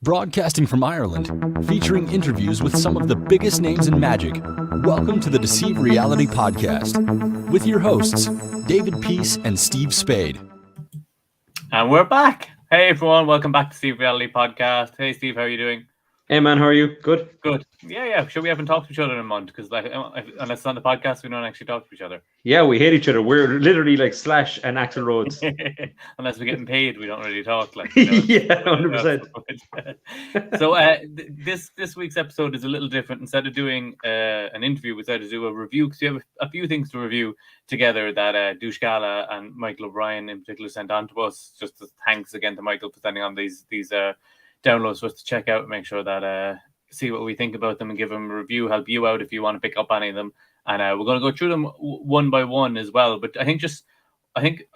Broadcasting from Ireland, featuring interviews with some of the biggest names in magic. Welcome to the Deceive Reality Podcast with your hosts, David Peace and Steve Spade. And we're back. Hey everyone, welcome back to Deceive Reality Podcast. Hey Steve, how are you doing? Hey man, how are you? Good. Yeah. Sure, we haven't talked to each other in a month because, unless it's on the podcast, we don't actually talk to each other. Yeah, we hate each other. We're literally like Slash and Axl Rhodes. Unless we're getting paid, we don't really talk. Yeah, 100%. So this week's episode is a little different. Instead of doing an interview, we decided to do a review because we have a few things to review together that Deuce, Gala and Michael O'Brien in particular sent on to us. Just as thanks again to Michael for sending on these downloads for us to check out and make sure that see what we think about them and give them a review, help you out if you want to pick up any of them. And we're going to go through them one by one as well. But I think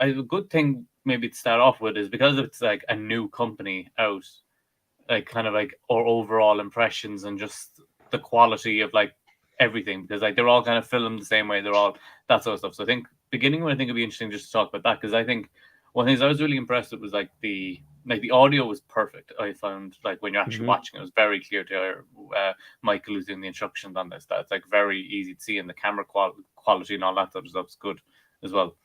a good thing maybe to start off with is because it's like a new company out, like kind of like our overall impressions and just the quality of like everything, because like they're all kind of filmed the same way, they're all that sort of stuff. So I think it'd be interesting just to talk about that, because I think one of the things I was really impressed with was like the audio was perfect. I found like when you're actually watching, it was very clear to Michael who's doing the instructions on this that it's like very easy to see, and the camera quality and all that sort of stuff's good as well.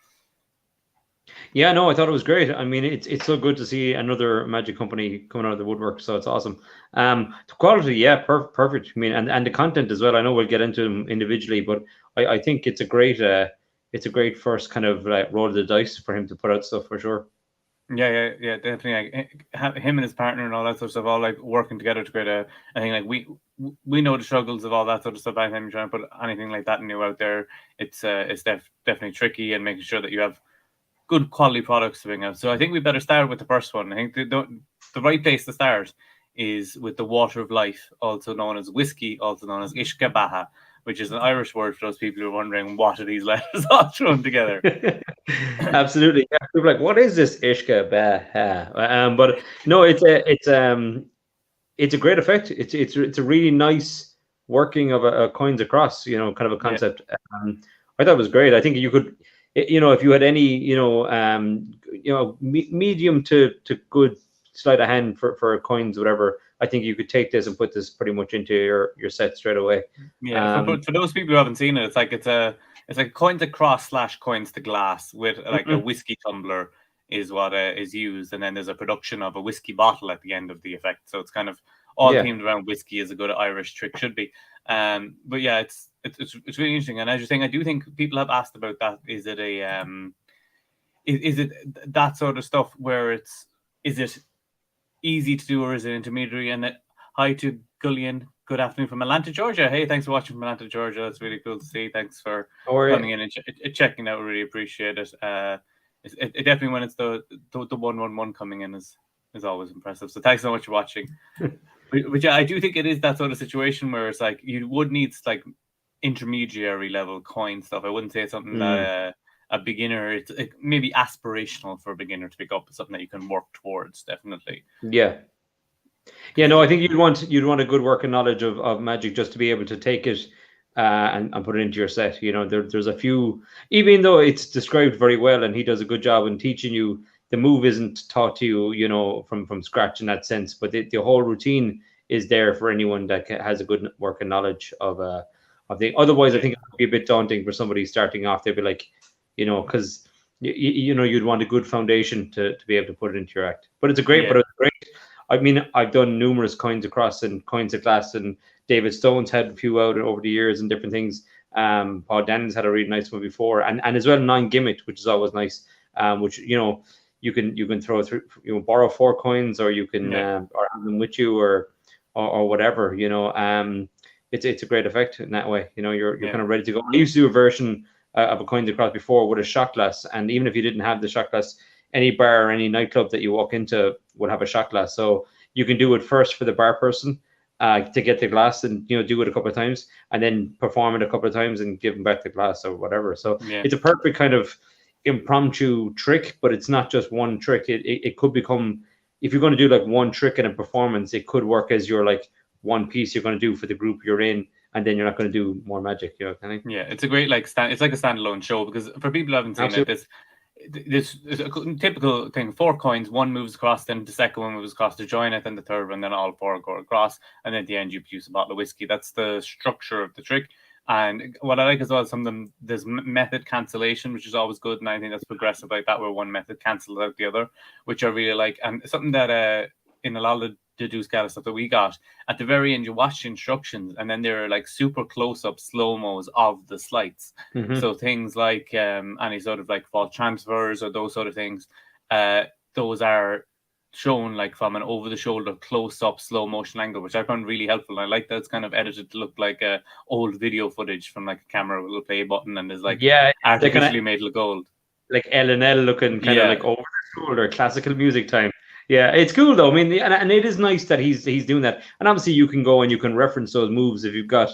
Yeah, no, I thought it was great. I mean, it's so good to see another magic company coming out of the woodwork. So it's awesome. The quality, yeah, perfect. I mean, and the content as well. I know we'll get into them individually, but I think it's a great first kind of like roll of the dice for him to put out stuff for sure. Yeah, definitely. Like, him and his partner and all that sort of stuff, all like working together to create I think like we know the struggles of all that sort of stuff. I think trying to put anything like that new out there, it's definitely tricky, and making sure that you have good quality products to bring out. So I think we better start with the first one. I think the right place to start is with the Water of Life, also known as whiskey, also known as Uisce Beatha, which is an Irish word for those people who are wondering what are these letters all thrown together. Absolutely. Yeah. People are like, what is this Uisce Beatha? But no, it's a great effect. It's a really nice working of a coins across, kind of a concept. Yeah. I thought it was great. I think you could, if you had any, medium to good sleight of hand for coins, whatever, I think you could take this and put this pretty much into your set straight away. Yeah, for those people who haven't seen it, it's like coins across / coins to glass with like a whiskey tumbler is what is used, and then there's a production of a whiskey bottle at the end of the effect. So it's kind of all themed around whiskey, as a good Irish trick should be. But yeah, it's really interesting. And as you're saying, I do think people have asked about that. Is it is it that sort of stuff where is it easy to do, or is it intermediary? And hi to Gullion. Good afternoon from Atlanta, Georgia. Hey, thanks for watching from Atlanta, Georgia. That's really cool to see. Thanks for coming in and checking out. We really appreciate it. It definitely, when it's the 111 coming in, is always impressive. So thanks so much for watching. But yeah, I do think it is that sort of situation where it's like you would need like intermediary level coin stuff. I wouldn't say it's something that a beginner, it's maybe aspirational for a beginner to pick up. It's something that you can work towards, definitely. Yeah, no, I think you'd want a good working knowledge of magic just to be able to take it and put it into your set. There's a few, even though it's described very well and he does a good job in teaching you, the move isn't taught to you, from scratch in that sense, but the whole routine is there for anyone that has a good working knowledge of the. Otherwise, I think it would be a bit daunting for somebody starting off. They'd be like, because you'd want a good foundation to be able to put it into your act. But it's great. I mean, I've done numerous coins across and coins of glass, and David Stone's had a few out over the years and different things. Paul Denn's had a really nice one before, and as well 9 Gimmick, which is always nice. Which you can throw through, borrow 4 coins, or you can or have them with you, or whatever. It's a great effect in that way. You're kind of ready to go. I used to do a version of a coins across before with a shot glass, and even if you didn't have the shot glass, any bar or any nightclub that you walk into would have a shot glass. So you can do it first for the bar person to get the glass, and do it a couple of times, and then perform it a couple of times and give them back the glass or whatever. So it's a perfect kind of impromptu trick, but it's not just one trick. It could become, if you're going to do like one trick in a performance, it could work as your like one piece you're going to do for the group you're in, and then you're not going to do more magic. Kind of. Yeah, it's a great it's like a standalone show, because for people who haven't seen it, this is a typical thing. 4 coins, one moves across, then the second one moves across to join it, then the third one, then all 4 go across, and then at the end you produce a bottle of whiskey. That's the structure of the trick. And what I like as well, some of them, there's method cancellation, which is always good, and I think that's progressive like that, where one method cancels out the other, which I really like. And something that in a lot of the Deuce Gala stuff that we got, at the very end you watch the instructions, and then there are like super close-up slow-mos of the slides. So things like any sort of like fault transfers or those sort of things, those are shown like from an over-the-shoulder close-up slow motion angle, which I found really helpful. I like that it's kind of edited to look like old video footage from like a camera with a play button, and is like artificially made look old, like L&L looking kind of like over the shoulder, classical music time. Yeah, it's cool though. I mean, and it is nice that he's doing that. And obviously, you can go and you can reference those moves if you've got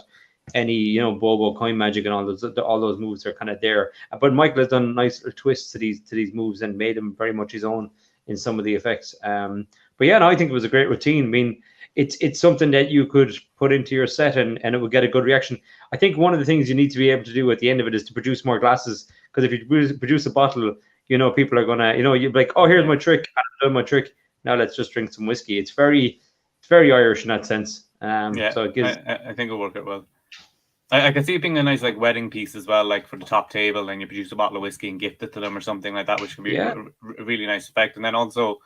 any, Bobo, Coin Magic, and all those moves are kind of there. But Michael has done nice little twists to these moves and made them very much his own in some of the effects. But yeah, no, I think it was a great routine. I mean, it's something that you could put into your set and it would get a good reaction. I think one of the things you need to be able to do at the end of it is to produce more glasses, because if you produce a bottle, people are gonna, you're like, oh, here's my trick, I've done my trick. Now let's just drink some whiskey. It's very Irish in that sense. So it gives. I think it'll work out well. I can see it being a nice like wedding piece as well, like for the top table, and you produce a bottle of whiskey and gift it to them or something like that, which can be a really nice effect. And then also,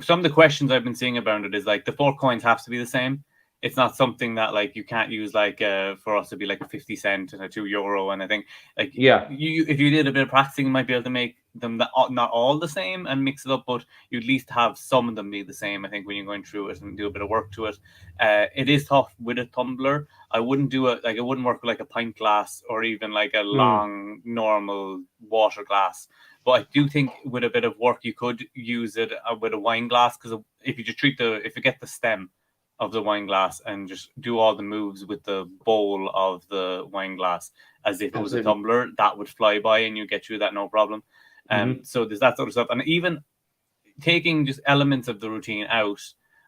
some of the questions I've been seeing about it is like the 4 coins have to be the same. It's not something that like you can't use like for us to be like a 50 cent and a €2, and I think like you if you did a bit of practicing, you might be able to make them not all the same and mix it up, but you at least have some of them be the same. I think when you're going through it and do a bit of work to it, it is tough with a tumbler. I wouldn't do it like it wouldn't work with like a pint glass or even like a long normal water glass. But I do think with a bit of work you could use it with a wine glass, because if you just if you get the stem of the wine glass and just do all the moves with the bowl of the wine glass as if it was a tumbler, that would fly by and you get through that no problem. So there's that sort of stuff. And even taking just elements of the routine out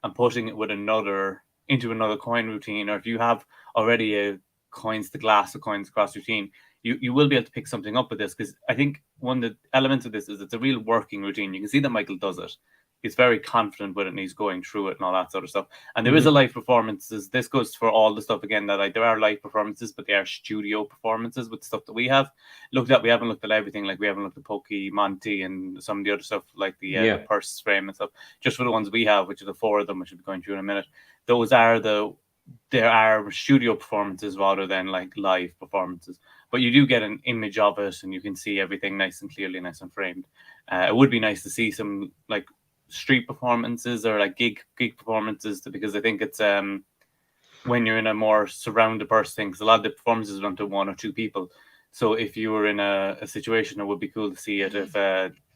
and putting it with into another coin routine, or if you have already a coins to glass or coins across routine, you will be able to pick something up with this, because I think one of the elements of this is it's a real working routine. You can see that Michael does it. He's very confident with it and he's going through it and all that sort of stuff. And there is a live performances. This goes for all the stuff again that like there are live performances, but they are studio performances with stuff that we have looked at. We haven't looked at everything. Like we haven't looked at Pokey, Monty, and some of the other stuff like the purse frame and stuff. Just for the ones we have, which are the 4 of them, which we'll be going through in a minute. There are studio performances rather than like live performances. But you do get an image of it and you can see everything nice and clearly, nice and framed. It would be nice to see some like street performances or like gig performances, because I think it's when you're in a more surrounded burst thing, because a lot of the performances run to 1 or 2 people. So if you were in a situation, it would be cool to see it if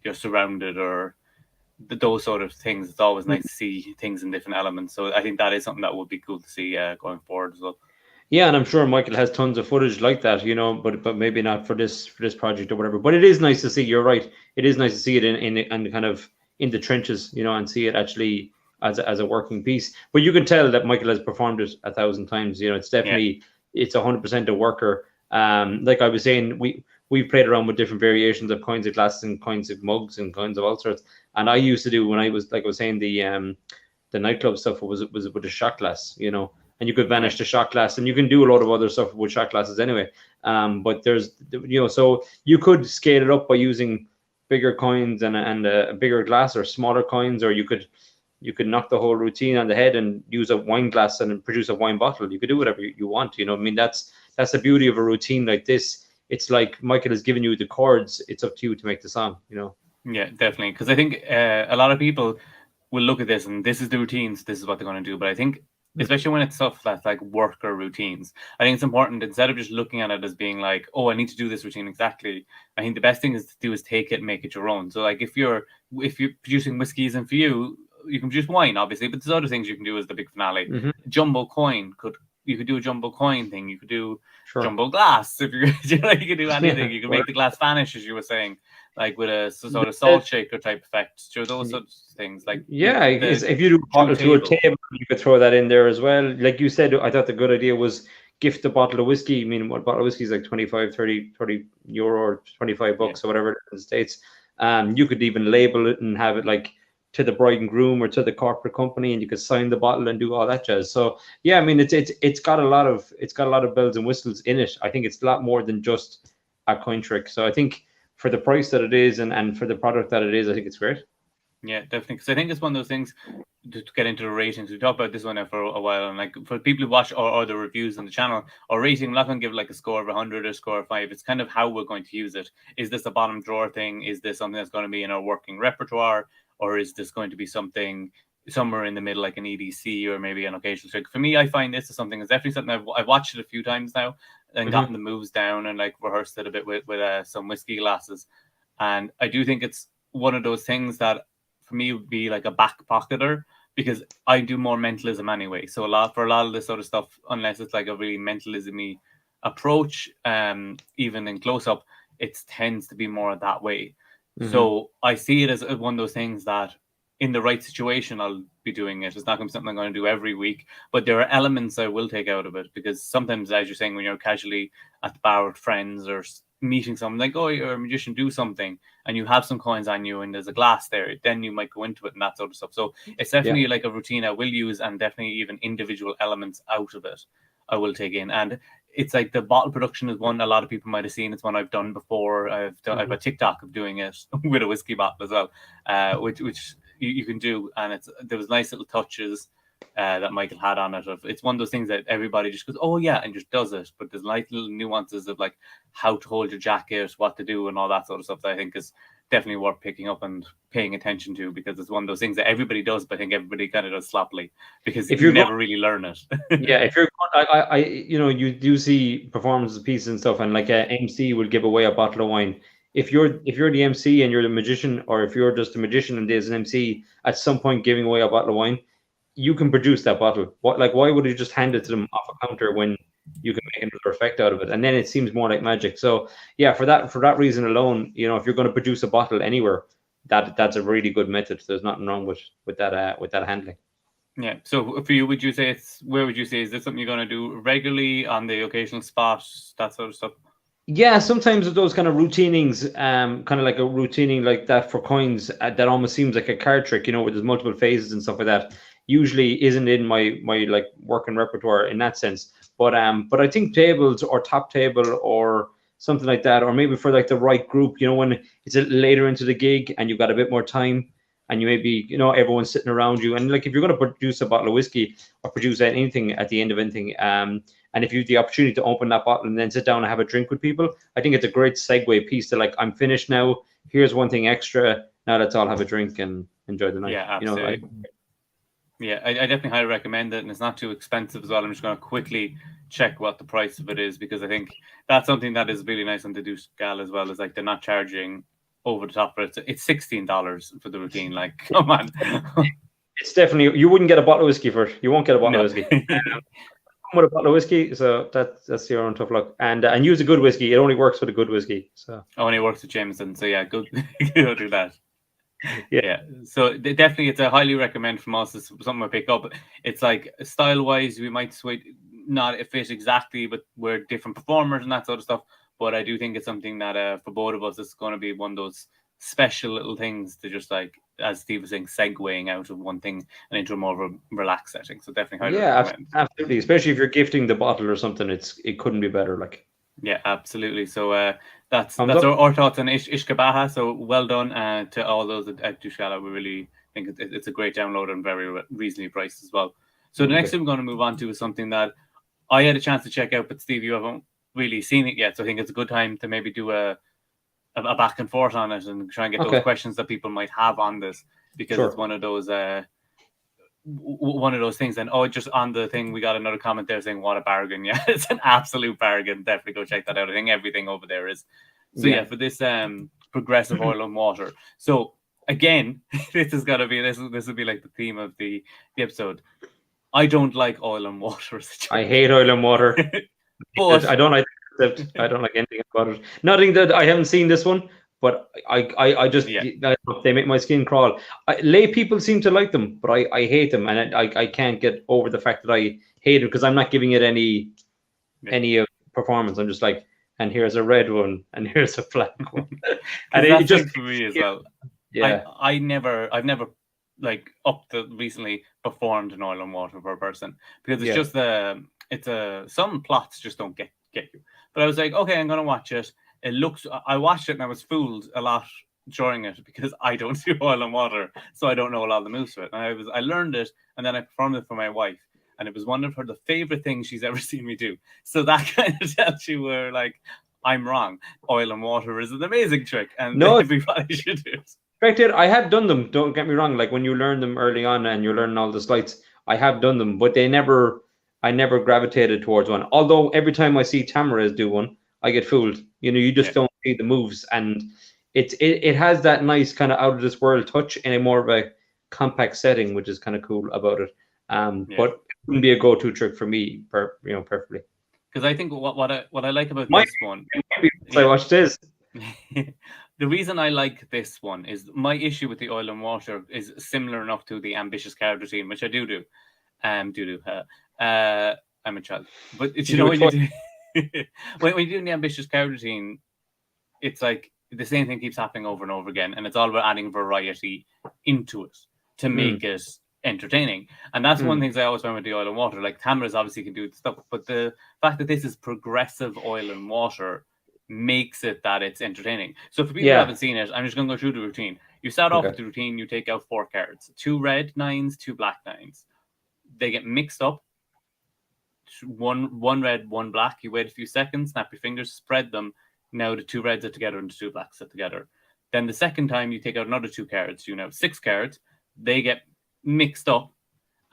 you're surrounded or those sort of things. It's always nice to see things in different elements. So I think that is something that would be cool to see going forward as well. Yeah, and I'm sure Michael has tons of footage like that, but maybe not for this project or whatever. But it is nice to see. You're right. It is nice to see it in kind of in the trenches, and see it actually as a working piece. But you can tell that Michael has performed it 1,000 times. It's definitely it's 100% a worker. Like I was saying, we've played around with different variations of coins of glass and coins of mugs and coins of all sorts. And I used to do, when I was, like I was saying, the nightclub stuff was with a shot glass, and you could vanish the shot glass, and you can do a lot of other stuff with shot glasses anyway. But there's, so you could scale it up by using bigger coins and a bigger glass, or smaller coins, or you could knock the whole routine on the head and use a wine glass and produce a wine bottle. You could do whatever you want. I mean, that's the beauty of a routine like this. It's like Michael has given you the chords. It's up to you to make the song. Yeah, definitely. Because I think a lot of people will look at this and this is the routines. This is what they're going to do. But I think, especially when it's stuff that's like worker routines, I think it's important, instead of just looking at it as being like, oh, I need to do this routine exactly, I think the best thing is to do is take it and make it your own. So like if you're producing whiskeys, and for you can produce wine, obviously, but there's other things you can do as the big finale. Jumbo coin you could do a jumbo coin thing. You could do jumbo glass. If you you could do anything. You could make the glass vanish, as you were saying, like with a sort of salt shaker type effect. So those sorts of things. Like if you do a bottle to a table, you could throw that in there as well. Like you said, I thought the good idea was gift a bottle of whiskey. I mean, what bottle of whiskey is like 25, 30 euro or $25 or whatever in the States. You could even label it and have it like to the bride and groom or to the corporate company, and you could sign the bottle and do all that jazz. So yeah, I mean, it's got a lot of bells and whistles in it. I think it's a lot more than just a coin trick. So I think for the price that it is and for the product that it is, I think it's great. Yeah, definitely. Because I think it's one of those things to get into the ratings. We talked about this one now for a while, and like for people who watch or the reviews on the channel, our rating, I'm not going to give like a score of 100 or a score of 5. It's kind of how we're going to use it. Is this a bottom drawer thing? Is this something that's going to be in our working repertoire? Or is this going to be something somewhere in the middle, like an EDC or maybe an occasional trick? For me, I find this is something that's definitely something I've watched it a few times now and gotten the moves down and like rehearsed it a bit with some whiskey glasses. And I do think it's one of those things that for me would be like a back pocketer, because I do more mentalism anyway. So for a lot of this sort of stuff, unless it's like a really mentalism-y approach, even in close up, it tends to be more that way. So I see it as one of those things that in the right situation, I'll be doing it. It's not going to be something I'm going to do every week, but there are elements I will take out of it, because sometimes, as you're saying, when you're casually at the bar with friends or meeting someone, like, oh, you're a magician, do something, and you have some coins on you and there's a glass there, then you might go into it and that sort of stuff. So it's definitely like a routine I will use, and definitely even individual elements out of it I will take in. And it's like the bottle production is one a lot of people might have seen. It's one I've done before. I've a TikTok of doing it with a whiskey bottle as well, which you can do. And there was nice little touches that Michael had on it. It's one of those things that everybody just goes, oh yeah, and just does it. But there's like little nuances of like how to hold your jacket, what to do, and all that sort of stuff that I think is definitely worth picking up and paying attention to, because it's one of those things that everybody does, but I think everybody kind of does sloppily, because if you never really learn it. Yeah, if you're, you do see performances pieces and stuff, and like a MC will give away a bottle of wine. If you're the MC and you're the magician, or if you're just a magician and there's an MC at some point giving away a bottle of wine, you can produce that bottle. Why would you just hand it to them off a counter when you can make another effect out of it? And then it seems more like magic. So yeah, for that reason alone, if you're going to produce a bottle anywhere, that's a really good method. There's nothing wrong with that handling. Yeah. So for you, where would you say, is this something you're going to do regularly on the occasional spot, that sort of stuff? Yeah, sometimes with those kind of routinings, kind of like a routining like that for coins, that almost seems like a card trick, where there's multiple phases and stuff like that. Usually isn't in my like working repertoire in that sense. But I think tables or top table or something like that, or maybe for like the right group, when it's later into the gig and you've got a bit more time, and you maybe, everyone's sitting around you, and like if you're going to produce a bottle of whiskey or produce anything at the end of anything, and if you have the opportunity to open that bottle and then sit down and have a drink with people, I think it's a great segue piece to like, I'm finished now. Here's one thing extra. Now let's all have a drink and enjoy the night. Yeah, absolutely. Yeah, I definitely highly recommend it, and it's not too expensive as well. I'm just going to quickly check what the price of it is, because I think that's something that is really nice on the Deuce Gala as well, is like they're not charging over the top, but it's $16 for the routine. Like, come on. It's definitely, you wouldn't get a bottle of whiskey for it. You won't get a bottle of whiskey. With a bottle of whiskey, so that's your own tough luck. And use a good whiskey. It only works with a good whiskey. So only works with Jameson. So yeah, go do that. Yeah. So definitely, it's a highly recommend from us. It's something I pick up. It's like style wise, we might not fit exactly, but we're different performers and that sort of stuff. But I do think it's something that for both of us, it's going to be one of those special little things to just like, as Steve was saying, segueing out of one thing and into a more of a relaxed setting. So definitely highly recommend. Absolutely. Especially if you're gifting the bottle or something, it couldn't be better. Like, yeah, absolutely. So that's our thoughts on Uisce Beatha. So well done to all those at Deuce Gala. We really think it's a great download and very reasonably priced as well. So the next thing we're going to move on to is something that I had a chance to check out, but Steve, you haven't really seen it yet. So I think it's a good time to maybe do a back and forth on it and try and get those questions that people might have on this, because it's one of those things. And just on the thing, we got another comment there saying, what a bargain. Yeah, it's an absolute bargain. Definitely go check that out. I think everything over there is. So yeah, for this progressive oil and water. So again, this will be like the theme of the episode. I don't like oil and water. I hate oil and water. But I don't like anything about it. Nothing that I haven't seen this one, but I just they make my skin crawl. Lay people seem to like them, but I hate them, and I can't get over the fact that I hate it, because I'm not giving it any performance. I'm just like, and here's a red one, and here's a black one. And And that's it just, like for me as well. yeah. I've never like up to recently performed an oil and water for a person, because it's just some plots just don't get you. But I was like, okay, I'm gonna watch it. I watched it and I was fooled a lot during it because I don't do oil and water, so I don't know a lot of the moves to it. And I learned it, and then I performed it for my wife, and it was one of the favorite things she's ever seen me do. So that kind of tells you where like I'm wrong. Oil and water is an amazing trick, and everybody should do it. Correct. I have done them. Don't get me wrong. Like when you learn them early on and you're learning all the slides, I have done them, but I never gravitated towards one. Although every time I see Tamaras do one, I get fooled. You just don't see the moves, and it has that nice kind of out of this world touch in a more of a compact setting, which is kind of cool about it. But it wouldn't be a go-to trick for me, perfectly. Because I think what I like about this one, I watched this. The reason I like this one is my issue with the oil and water is similar enough to the ambitious card routine, which I do. I'm a child, but when you do when you're doing the ambitious card routine, it's like the same thing keeps happening over and over again, and it's all about adding variety into it to make it entertaining. And that's one of the things I always find with the oil and water. Like Tamaras obviously can do the stuff, but the fact that this is progressive oil and water makes it that it's entertaining. So for people who haven't seen it, I'm just going to go through the routine. You start off with the routine, you take out 4 cards, 2 red 9s, 2 black 9s. They get mixed up. One red, 1 black. You wait a few seconds, snap your fingers, spread them. Now the 2 reds are together and the 2 blacks are together. Then the second time you take out another 2 cards. You now have 6 cards. They get mixed up.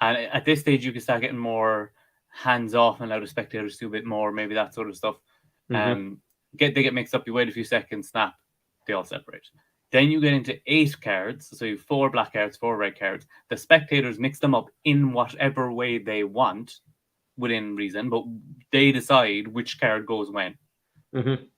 And at this stage, you can start getting more hands off and allow the spectators to do a bit more, maybe that sort of stuff. They get mixed up, you wait a few seconds, snap, they all separate. Then you get into 8 cards, so you have 4 black cards, 4 red cards. The spectators mix them up in whatever way they want, within reason, but they decide which card goes when.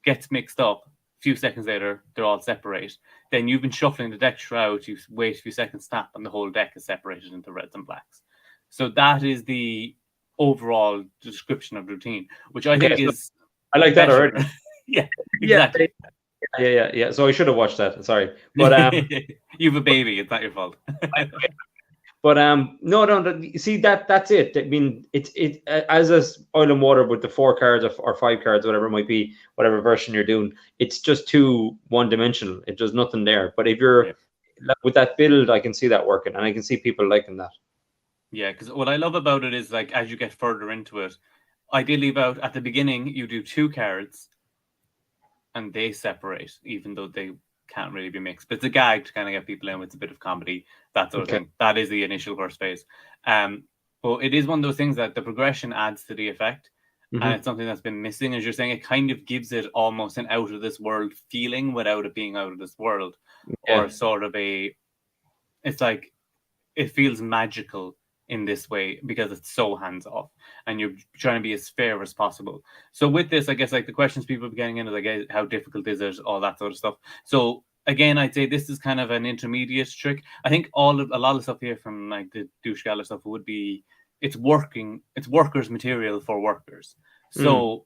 Gets mixed up, a few seconds later, they're all separate. Then you've been shuffling the deck throughout, you wait a few seconds, snap, and the whole deck is separated into reds and blacks. So that is the overall description of routine, which I think is... I like that already. Yeah, exactly. Yeah. So I should have watched that. Sorry, but you have a baby. It's not your fault. But no. See that's it. I mean, it's as a oil and water with the 4 cards or 5 cards, whatever it might be, whatever version you're doing. It's just too one-dimensional. It does nothing there. But if you're with that build, I can see that working, and I can see people liking that. Yeah, because what I love about it is like as you get further into it, ideally about at the beginning you do 2 cards. And they separate, even though they can't really be mixed. But it's a gag to kind of get people in with a bit of comedy, that sort of thing. That is the initial first phase. But it is one of those things that the progression adds to the effect. And it's something that's been missing. As you're saying, it kind of gives it almost an out of this world feeling without it being out of this world. Or sort of it's like, it feels magical in this way because it's so hands off and you're trying to be as fair as possible. So with this, I guess like the questions people are getting into, like how difficult is it, all that sort of stuff. So again, I'd say this is kind of an intermediate trick. I think a lot of stuff here from like the Deuce Gala stuff would be it's workers material for workers. So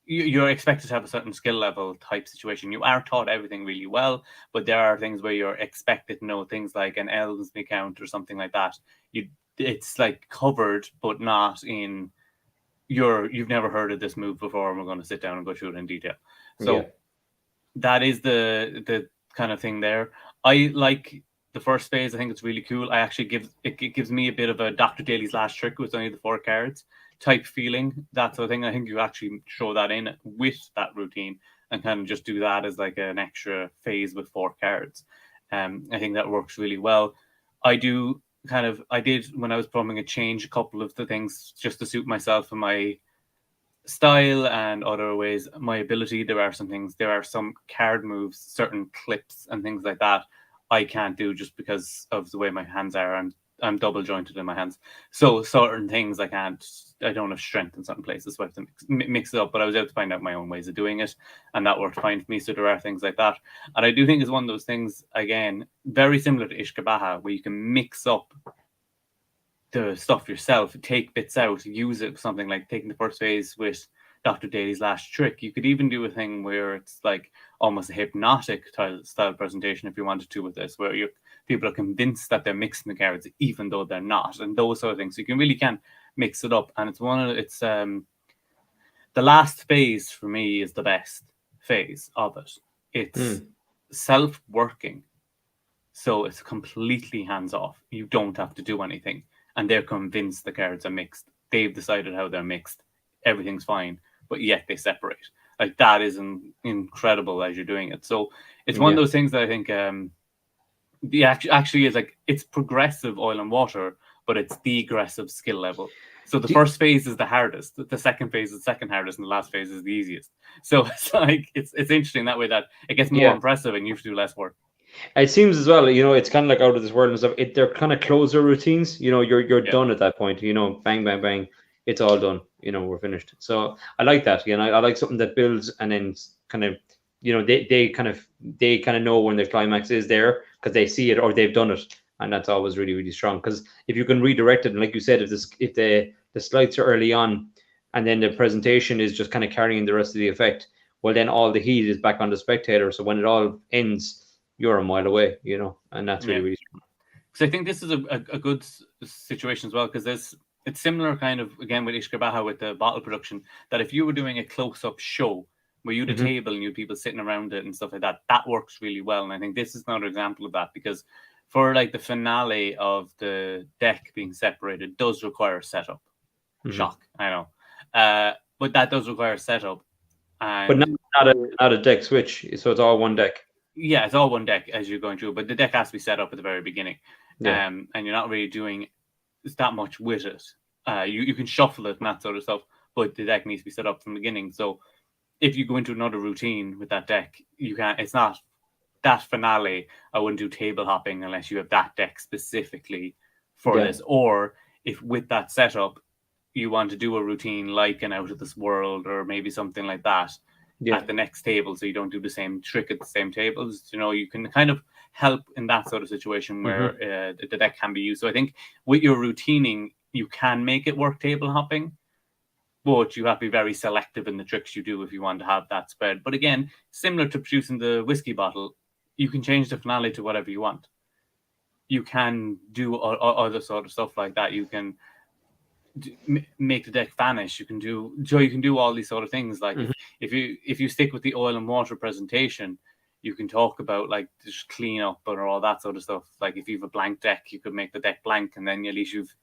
you're expected to have a certain skill level type situation. You are taught everything really well, but there are things where you're expected to know things like an elves count or something like that. It's like covered, but not in you've never heard of this move before, and we're going to sit down and go through it in detail. So that is the kind of thing there. I like the first phase. I think it's really cool. It gives me a bit of a Dr. Daly's last trick with only the 4 cards type feeling, that sort of thing. I think you actually show that in with that routine and kind of just do that as like an extra phase with 4 cards. I think that works really well. I did when I was performing change a couple of the things just to suit myself and my style and other ways, my ability. There are some card moves, certain clips and things like that I can't do just because of the way my hands are. I'm double jointed in my hands. So certain things I don't have strength in certain places, so I have to mix it up. But I was able to find out my own ways of doing it, and that worked fine for me. So there are things like that. And I do think it's one of those things, again, very similar to Uisce, where you can mix up the stuff yourself, take bits out, use it for something like taking the first phase with Dr. Daly's Last Trick. You could even do a thing where it's like almost a hypnotic style presentation if you wanted to with this, where people are convinced that they're mixing the cards even though they're not, and those sort of things. So you can mix it up, and it's the last phase for me is the best phase of it. It's self-working. So it's completely hands-off. You don't have to do anything. And they're convinced the cards are mixed. They've decided how they're mixed. Everything's fine. But yet they separate. Like, that is incredible as you're doing it. So it's one of those things that I think actually is like, it's progressive oil and water, but it's degressive skill level. So the first phase is the hardest, the second phase is the second hardest, and the last phase is the easiest. So it's like it's interesting that way, that it gets more impressive and you have to do less work. It seems as well, it's kind of like Out of This World and stuff. They're kind of closer routines. You're done at that point. Bang, bang, bang. It's all done. We're finished. So I like that. I like something that builds and then kind of, they kind of know when the climax is there because they see it or they've done it, and that's always really, really strong. Because if you can redirect it, and like you said, if the slides are early on, and then the presentation is just kind of carrying the rest of the effect, well, then all the heat is back on the spectator. So when it all ends, you're a mile away, and that's really, really strong. So I think this is a good situation as well, because it's similar kind of, again, with Uisce Beatha with the bottle production, that if you were doing a close-up show where you had a table and you had people sitting around it and stuff like that, that works really well. And I think this is another example of that, because for like the finale of the deck being separated does require setup. Shock, I know. But that does require setup. But not a deck switch, so it's all one deck. Yeah, it's all one deck as you're going through, but the deck has to be set up at the very beginning. And you're not really doing that much with it. You can shuffle it and that sort of stuff, but the deck needs to be set up from the beginning. So if you go into another routine with that deck, it's not that finale. I wouldn't do table hopping unless you have that deck specifically for this. Or if with that setup, you want to do a routine like an Out of This World or maybe something like that at the next table, so you don't do the same trick at the same tables. You can kind of help in that sort of situation where the deck can be used. So I think with your routining, you can make it work table hopping, but you have to be very selective in the tricks you do if you want to have that spread. But again, similar to producing the whiskey bottle, you can change the finale to whatever you want. You can do other sort of stuff like that. You can make the deck vanish. You can do all these sort of things. Like if you stick with the oil and water presentation, you can talk about like just clean up or all that sort of stuff. Like if you have a blank deck, you could make the deck blank, and then at least you've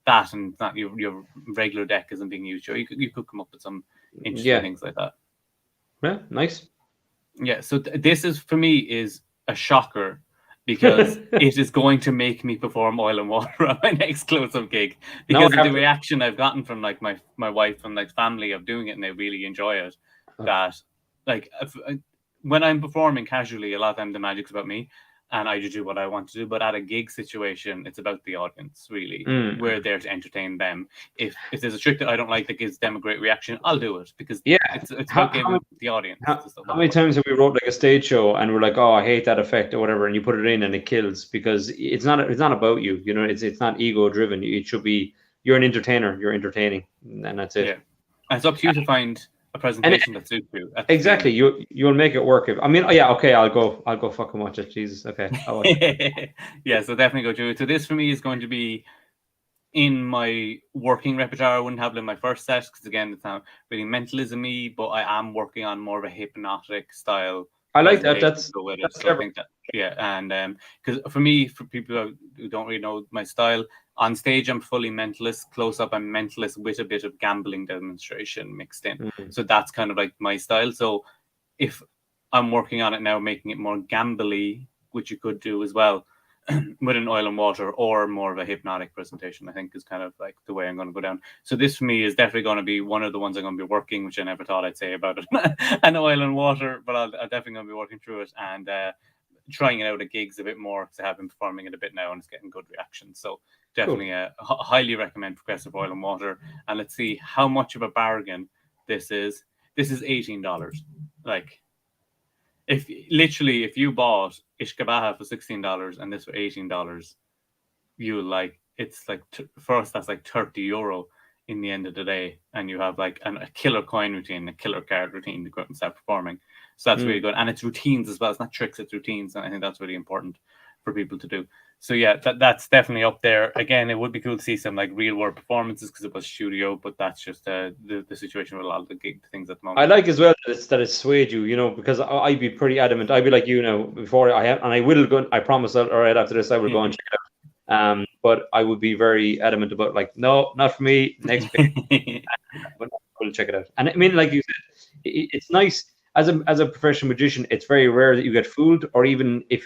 that, and not your regular deck isn't being used. So you could come up with some interesting things like that. Yeah, nice. Yeah, so this is for me is a shocker, because it is going to make me perform oil and water on my next close-up gig, because of the reaction I've gotten from like my wife and like family of doing it, and they really enjoy it. That like when I'm performing casually, a lot of time the magic's about me, and I just do what I want to do. But at a gig situation, it's about the audience, really. We're there to entertain them. If there's a trick that I don't like that gives them a great reaction, I'll do it, because it's about giving the audience. How many times have we wrote like a stage show and we're like, oh, I hate that effect or whatever, and you put it in and it kills, because it's not about you. It's not ego driven. It should be, you're an entertainer. You're entertaining, and that's it. Yeah, and it's up to you to find a presentation that suits you. Exactly. You'll make it work. I'll go fucking watch it. Jesus. Okay. I'll watch it. Yeah, so definitely go through it. So this for me is going to be in my working repertoire. I wouldn't have it in my first set, because again, it's not really mentalism-y, but I am working on more of a hypnotic style. I like that. That's I think that, and because for people who don't really know my style, on stage I'm fully mentalist, close up I'm mentalist with a bit of gambling demonstration mixed in. So that's kind of like my style. So if I'm working on it now, making it more gambly, which you could do as well with an oil and water, or more of a hypnotic presentation, I think is kind of like the way I'm going to go down. So this for me is definitely going to be one of the ones I'm going to be working, which I never thought I'd say about it, an oil and water, but I'm definitely going to be working through it and trying it out at gigs a bit more, because I have been performing it a bit now and it's getting good reactions. So definitely highly recommend progressive oil and water. And let's see how much of a bargain this is. This is $18. Like, if you bought Uisce Beatha for $16 and this for $18, you like, it's like for us that's like €30. in the end of the day, and you have like a killer coin routine, a killer card routine to go out and start performing. So that's really good. And it's routines as well. It's not tricks, it's routines. And I think that's really important for people to do. So yeah, that's definitely up there. Again, it would be cool to see some like real world performances because it was studio, but that's just the situation with a lot of the things at the moment. I like as well that it's swayed you, because I'd be pretty adamant. I'd be like before I have, and I will go. I promise that. All right, after this, I will go and check it out. But I would be very adamant about like, no, not for me. Next page, but we'll check it out. And I mean, like you said, it's nice as a professional magician. It's very rare that you get fooled, or even if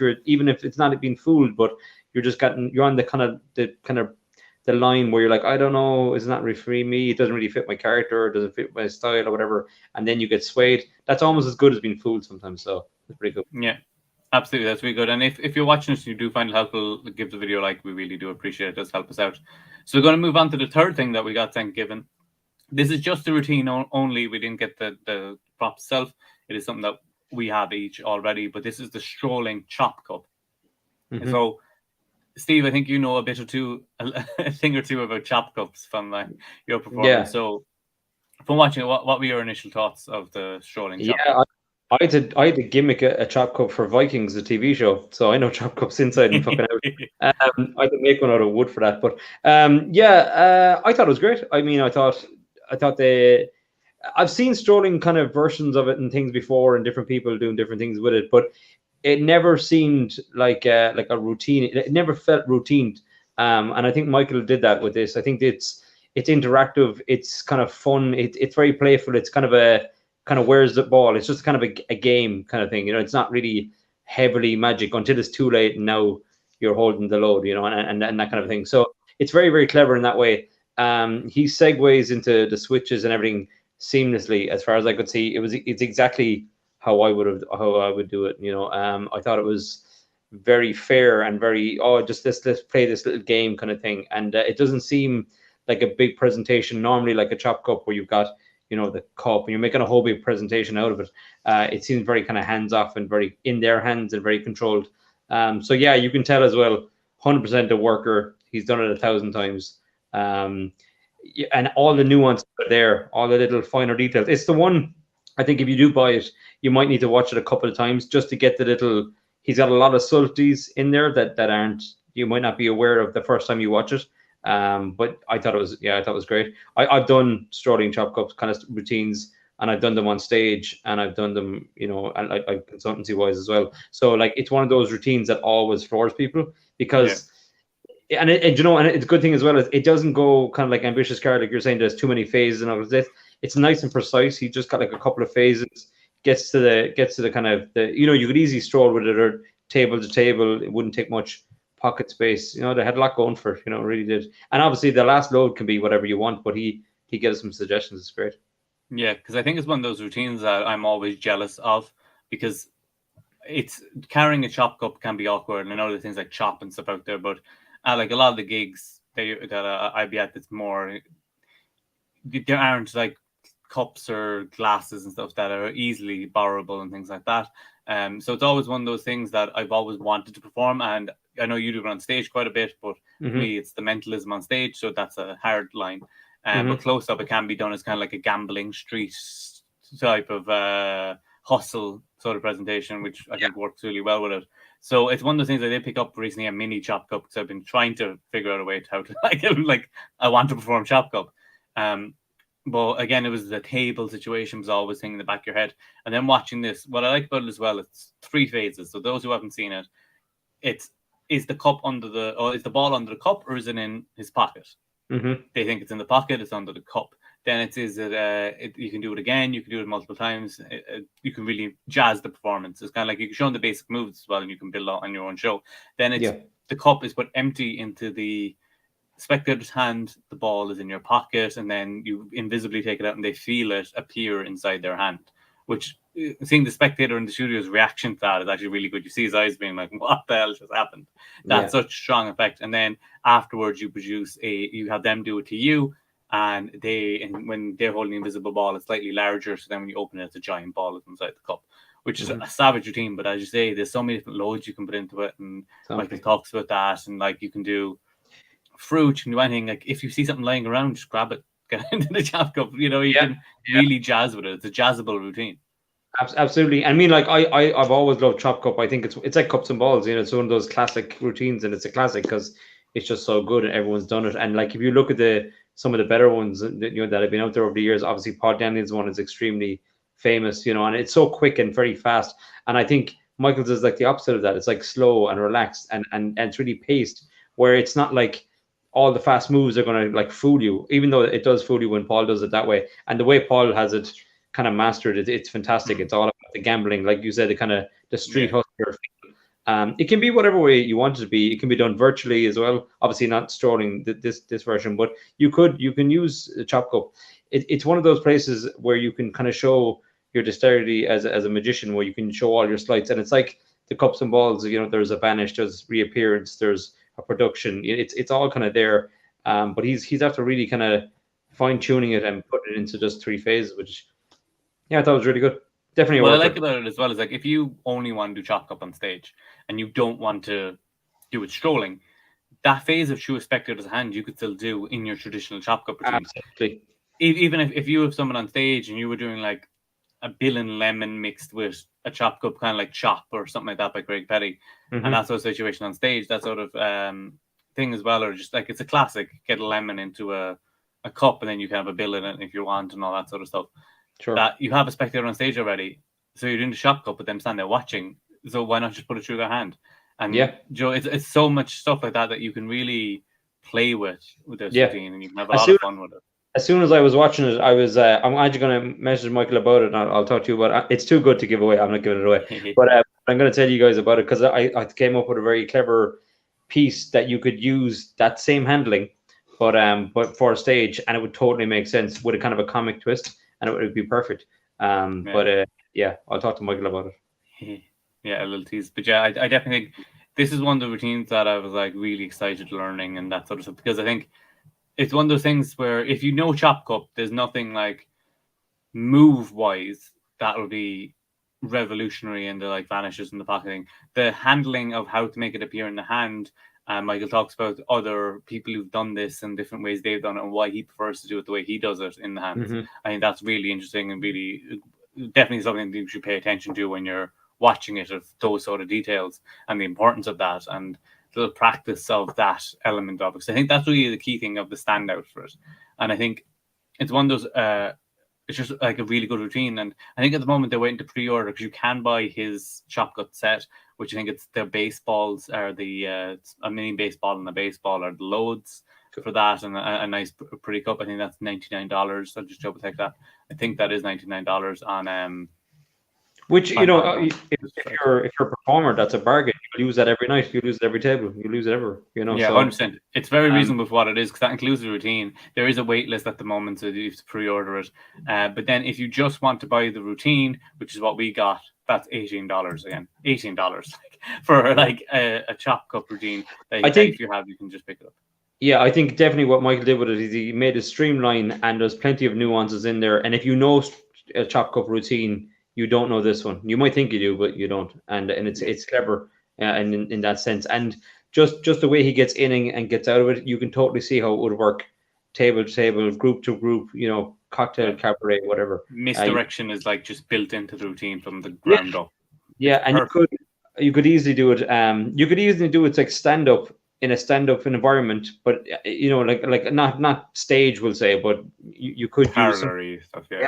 it's not being fooled, but you're on the kind of the line where you're like, I don't know, it's not really for me. It doesn't really fit my character, it doesn't fit my style or whatever. And then you get swayed. That's almost as good as being fooled sometimes. So it's pretty cool. Yeah, absolutely. That's really good. And if you're watching this and you do find it helpful, give the video a like. We really do appreciate it. It does help us out. So we're going to move on to the third thing that we got given. This is just the routine only. We didn't get the prop itself. It is something that we have each already, but this is the Strolling Chop Cup. Mm-hmm. So Steve, I think you know a thing or two about chop cups from your performance. Yeah. So, from watching it, what were your initial thoughts of the Strolling chop cup? I had to gimmick a chop cup for Vikings, the TV show. So I know chop cups inside and fucking out. I had to make one out of wood for that. But I thought it was great. I mean, I thought I've seen Strolling kind of versions of it and things before, and different people doing different things with it, but it never seemed like a routine. It never felt routine. And I think Michael did that with this. I think it's interactive. It's kind of fun. It's very playful. It's kind of where's the ball? It's just kind of a game kind of thing. It's not really heavily magic until it's too late and now you're holding the load, and that kind of thing. So it's very, very clever in that way. He segues into the switches and everything seamlessly, as far as I could see. It's exactly how I would do it. I thought it was very fair and very just let's play this little game kind of thing. And it doesn't seem like a big presentation normally, like a chop cup where you've got the cup and you're making a whole big presentation out of it. It seems very kind of hands off and very in their hands and very controlled. So yeah, you can tell as well, 100% a worker. He's done it 1,000 times. And all the nuance are there, all the little finer details. It's the one, I think, if you do buy it, you might need to watch it a couple of times just to get the little. He's got a lot of subtleties in there that you might not be aware of the first time you watch it. But I thought it was great. I've done Strolling chop cups kind of routines, and I've done them on stage, and I've done them, and like consultancy wise as well. So like it's one of those routines that always floors people because. Yeah. And it's a good thing as well is it doesn't go kind of like ambitious card, like you're saying. There's too many phases and all of this. It's nice and precise. He just got like a couple of phases. Gets to the kind of you could easily stroll with it or table to table. It wouldn't take much pocket space. They had a lot going for it. It really did. And obviously the last load can be whatever you want, but he gave us some suggestions. It's great. Yeah, because I think it's one of those routines that I'm always jealous of because it's carrying a chop cup can be awkward, and I know there's things like chop and stuff out there, but like a lot of the gigs that I be at, it's more there aren't like cups or glasses and stuff that are easily borrowable and things like that. So it's always one of those things that I've always wanted to perform, and I know you do it on stage quite a bit, but for me it's the mentalism on stage, so that's a hard line. But close up it can be done as kind of like a gambling street type of hustle sort of presentation, which I think works really well with it. So it's one of those things I did pick up recently, a mini chop cup, because I've been trying to figure out a way to how to like I want to perform chop cup. But again, it was the table situation was always thing in the back of your head. And then watching this, what I like about it as well, it's 3 phases. So those who haven't seen it, is the cup is the ball under the cup, or is it in his pocket? They think it's in the pocket, it's under the cup. Then you can do it again, you can do it multiple times. You can really jazz the performance. It's kind of like you can show them the basic moves as well, and you can build on your own show. Then the cup is put empty into the spectator's hand, the ball is in your pocket, and then you invisibly take it out and they feel it appear inside their hand, which seeing the spectator in the studio's reaction to that is actually really good. You see his eyes being like, what the hell just happened? That's such strong effect. And then afterwards you have them do it to you, and when they're holding the invisible ball, it's slightly larger, so then when you open it, it's a giant ball inside the cup, which is a savage routine. But as you say, there's so many different loads you can put into it, and Michael talks about that, and like you can do fruit, you can do anything. Like if you see something lying around, just grab it, get into the chop cup. You know, you can really jazz with it. It's a jazzable routine. Absolutely. I mean, like I've always loved chop cup. I think it's like cups and balls. You know, it's one of those classic routines, and it's a classic because it's just so good and everyone's done it. And like if you look at some of the better ones that have been out there over the years, obviously Pod Daniels one is extremely famous. You know, and it's so quick and very fast. And I think Michael's is like the opposite of that. It's like slow and relaxed and it's really paced, where it's not like all the fast moves are going to like fool you, even though it does fool you when Paul does it that way. And the way Paul has it kind of mastered it, it's fantastic. It's all about the gambling, like you said, the street hustler. It can be whatever way you want it to be. It can be done virtually as well. Obviously, not Strolling this version, but you can use Chop Cup. It's one of those places where you can kind of show your dexterity as a magician, where you can show all your sleights, and it's like the cups and balls. You know, there's a vanish, there's reappearance, there's a production. It's all kind of there. But he's after really kind of fine tuning it and putting it into just 3 phases, which I thought was really good. Definitely. What I like about it as well is like if you only want to do chop cup on stage and you don't want to do it strolling, that phase of true spectator's hand you could still do in your traditional chop cup routine. Absolutely. Even if you have someone on stage and you were doing like a Bill and Lemon mixed with a chop cup, kind of like Chop or something like that by Greg Petty, and that sort of situation on stage, that sort of thing as well, or just like it's a classic, get a lemon into a cup and then you can have a bill in it if you want and all that sort of stuff. Sure. That you have a spectator on stage already, so you're doing the chop cup, but them stand there watching. So why not just put it through their hand? And Joe, it's so much stuff like that you can really play with this routine, and you can have a lot of fun with it. As soon as I was watching it, I was I'm actually going to message Michael about it, and I'll talk to you about it. It's too good to give away. I'm not giving it away, but I'm going to tell you guys about it because I came up with a very clever piece that you could use that same handling, but for a stage, and it would totally make sense with a kind of a comic twist. And it would be perfect. But I'll talk to Michael about it. Yeah, a little tease. But I definitely think this is one of the routines that I was like really excited learning and that sort of stuff, because I think it's one of those things where if you know chop cup, there's nothing like move wise that will be revolutionary in the like vanishes in the pocketing. The handling of how to make it appear in the hand. Michael talks about other people who've done this and different ways they've done it and why he prefers to do it the way he does it in the hands. I think that's really interesting and really definitely something that you should pay attention to when you're watching it, of those sort of details and the importance of that and the practice of that element of it. Because I think that's really the key thing of the standout for it. And I think it's one of those, it's just like a really good routine. And I think at the moment they're waiting to pre-order because you can buy his chop gut set, which I think it's the baseballs are the a mini baseball and a baseball are the loads for that, and a nice pretty cup. I think that's $99. I'll just double check that. I think that is $99 on which you know if you're a performer, that's a bargain. You use that every night. You lose it every table. You lose it ever. You know. Yeah, 100%. It's very reasonable for what it is because that includes the routine. There is a wait list at the moment, so you have to pre-order it. But then if you just want to buy the routine, which is what we got, that's $18 again. $18 for like a chop cup routine. That I think if you have, you can just pick it up. Yeah, I think definitely what Michael did with it is he made it streamlined, and there's plenty of nuances in there. And if you know a chop cup routine, you don't know this one. You might think you do, but you don't. And it's clever in that sense. And just the way he gets in and gets out of it, you can totally see how it would work. Table to table, group to group, you know, cocktail, cabaret, whatever. Misdirection is like just built into the routine from the ground up. Yeah, and you could easily do it. You could easily do it like stand up in a stand up environment, but you know, like not stage, we'll say, but you could use stuff. Yeah.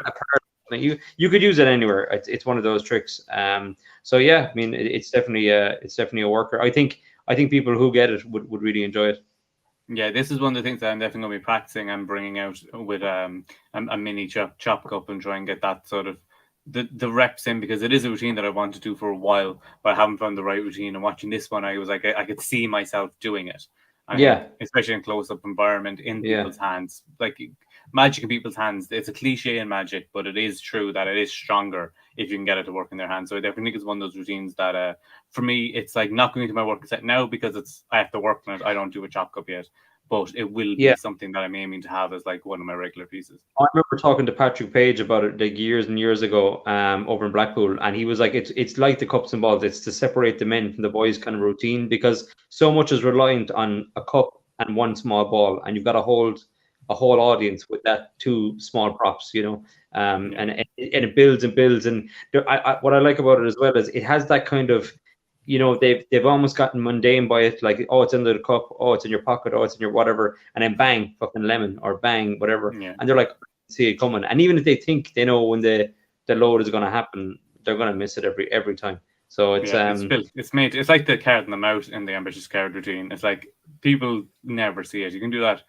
You could use it anywhere. It's one of those tricks. So yeah, I mean, it's definitely a worker. I think people who get it would really enjoy it. Yeah, this is one of the things that I'm definitely going to be practicing and bringing out with a mini chop cup and try and get that sort of the reps in, because it is a routine that I want to do for a while, but I haven't found the right routine. And watching this one, I was like, I could see myself doing it. And especially in close-up environment in people's hands, like magic in people's hands. It's a cliche in magic, but it is true that it is stronger if you can get it to work in their hands. So I definitely think it's one of those routines that, for me, it's like not going to my work set now because I have to work on it. I don't do a chop cup yet, but it will be something that I'm aiming to have as like one of my regular pieces. I remember talking to Patrick Page about it like years and years ago, over in Blackpool, and he was like, it's like the cups and balls. It's to separate the men from the boys kind of routine, because so much is reliant on a cup and one small ball, and you've got to hold a whole audience with that two small props, and it builds and builds. And what I like about it as well is it has that kind of, they've almost gotten mundane by it, like, oh, it's under the cup, oh, it's in your pocket, oh, it's in your whatever, and then bang, fucking lemon, or bang, whatever, and they're like, see it coming. And even if they think they know when the load is going to happen, they're going to miss it every time. So it's it's like the card in the mouth in the ambitious card routine. It's like people never see it. You can do that.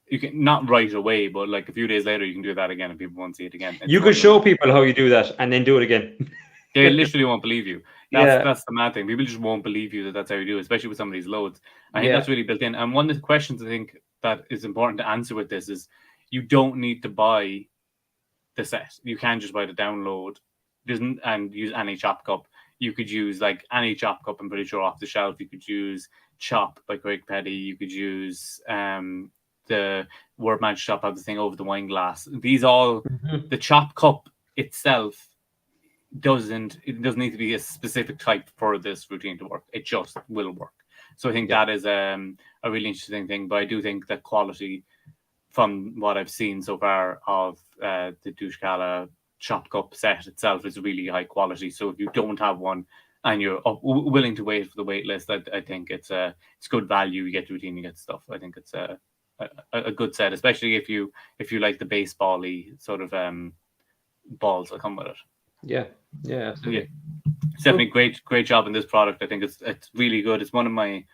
You can not right away, but like a few days later, you can do that again, and people won't see it again. You could show people how you do that, and then do it again. They literally won't believe you. That's the mad thing. People just won't believe you that's how you do it, especially with some of these loads. I think that's really built in. And one of the questions I think that is important to answer with this is you don't need to buy the set. You can just buy the download and use any chop cup. You could use like any chop cup, I'm pretty sure, off the shelf. You could use Chop by Craig Petty. You could use the Word Magic Shop have the thing over the wine glass. These all the chop cup itself doesn't need to be a specific type for this routine to work. It just will work. So I think that is a really interesting thing. But I do think that quality, from what I've seen so far of the Deuce Gala chop cup set itself, is really high quality. So if you don't have one and you're willing to wait for the wait list, I think it's good value. You get the routine, you get stuff. I think it's a good set, especially if you like the baseball-y sort of balls that come with it. Yeah, absolutely. Yeah. It's definitely great job in this product. I think it's really good. It's one of my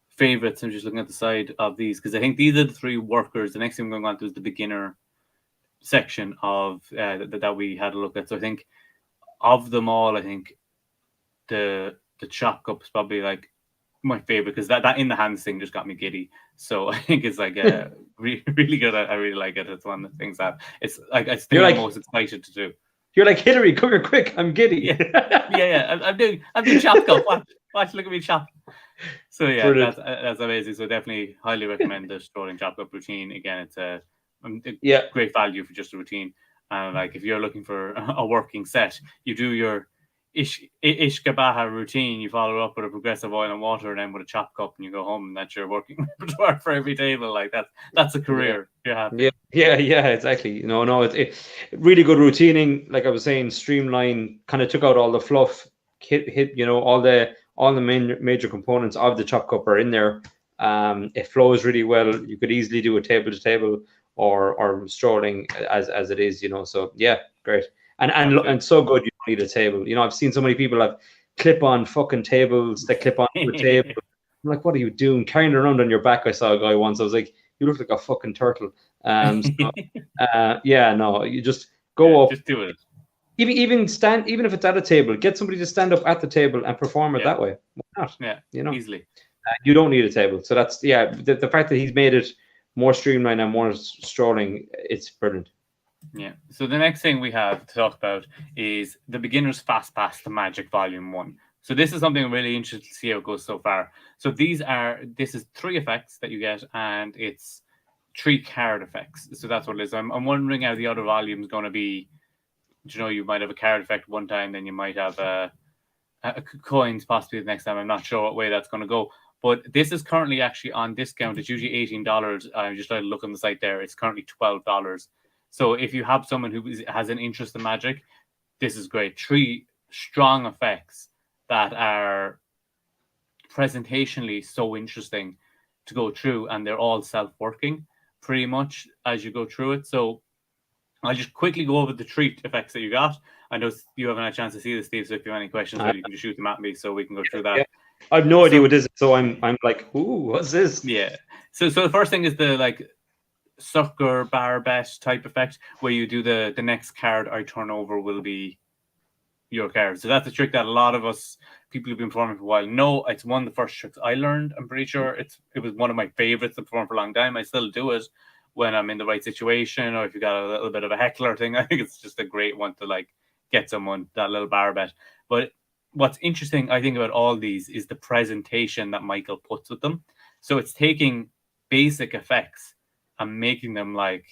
favorites. I'm just looking at the side of these because I think these are the three workers. The next thing I'm going on to is the beginner section of that we had a look at. So I think of them all, I think the chop cup is probably like my favorite because that in the hands thing just got me giddy. So I think it's like really good. I really like it. It's one of the things that it's like I think I'm most excited to do. You're like, Hillary, come here quick. I'm giddy. Yeah. I'm doing chop cup. Watch, look at me chop. So yeah, that's amazing. So definitely highly recommend the Strolling chop cup routine. Again, it's a great value for just a routine. And like if you're looking for a working set, you do your Uisce Baha routine. You follow up with a progressive oil and water, and then with a chop cup, and you go home. And that's your working repertoire for every table. Like that's a career. Yeah, exactly. No, it's really good routining. Like I was saying, streamline, kind of took out all the fluff. Hit all the major components of the chop cup are in there. It flows really well. You could easily do a table to table or strolling as it is. So yeah, great. And so good, you don't need a table. I've seen so many people have clip-on fucking tables that clip on the table. I'm like, what are you doing? Carrying around on your back. I saw a guy once. I was like, you look like a fucking turtle. You just go up. Just do it. Even stand. Even if it's at a table, get somebody to stand up at the table and perform it that way. Why not? Yeah, easily. You don't need a table. So that's the fact that he's made it more streamlined and more strolling. It's brilliant. Yeah. So the next thing we have to talk about is the Beginner's Fast Pass to Magic Volume 1. So this is something I'm really interested to see how it goes so far. So this is 3 effects that you get, and it's 3 card effects. So that's what it is. I'm wondering how the other volume is going to be. You might have a card effect one time, then you might have a coins possibly the next time. I'm not sure what way that's going to go. But this is currently actually on discount. It's usually $18. I just tried to look on the site there. It's currently $12. So if you have someone who has an interest in Magic, this is great. 3 strong effects that are presentationally so interesting to go through, and they're all self-working pretty much as you go through it. So I'll just quickly go over the 3 effects that you got. I know you haven't had a chance to see this, Steve, so if you have any questions, you can just shoot them at me so we can go through that. Yeah. I have no idea what this is, so I'm like, ooh, what's this? Yeah. So the first thing is the like sucker bar bet type effect, where you do the next card I turn over will be your card. So that's a trick that a lot of us people who've been performing for a while know. It's one of the first tricks I learned. I'm pretty sure it was one of my favorites to perform for a long time. I still do it when I'm in the right situation, or if you got a little bit of a heckler thing. I think it's just a great one to like get someone, that little bar bet. But what's interesting, I think, about all these is the presentation that Michael puts with them. So it's taking basic effects and making them like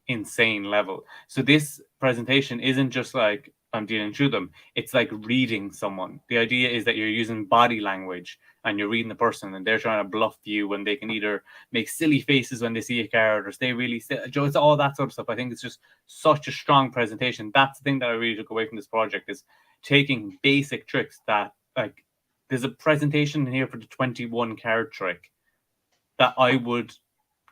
insane level. So this presentation isn't just like I'm dealing through them. It's like reading someone. The idea is that you're using body language and you're reading the person and they're trying to bluff you, and they can either make silly faces when they see a card or stay really still. It's all that sort of stuff. I think it's just such a strong presentation. That's the thing that I really took away from this project, is taking basic tricks that, like, there's a presentation here for the 21 card trick that I would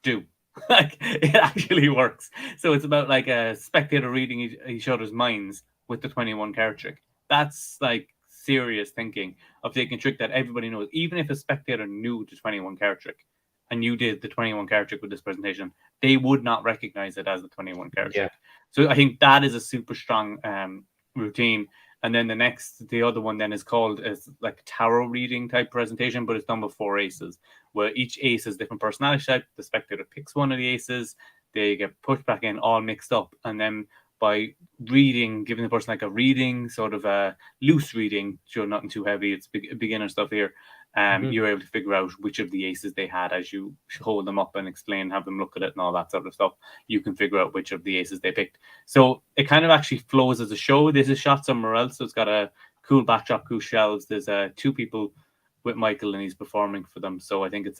do. Like, it actually works. So it's about like a spectator reading each other's minds with the 21 card trick. That's like serious thinking of taking a trick that everybody knows. Even if a spectator knew the 21 card trick and you did the 21 card trick with this presentation, they would not recognize it as the 21 card trick. So I think that is a super strong routine. And then the other one then is called as like a tarot reading type presentation, but it's done with 4 aces, where each ace has different personality type. The spectator picks one of the aces, they get pushed back in, all mixed up, and then by reading, giving the person like a reading, sort of a loose reading, sure, nothing too heavy, it's beginner stuff here. You're able to figure out which of the aces they had as you hold them up and explain, have them look at it and all that sort of stuff. You can figure out which of the aces they picked. So it kind of actually flows as a show. This is shot somewhere else, so it's got a cool backdrop, cool shelves. There's 2 people with Michael and he's performing for them. So I think it's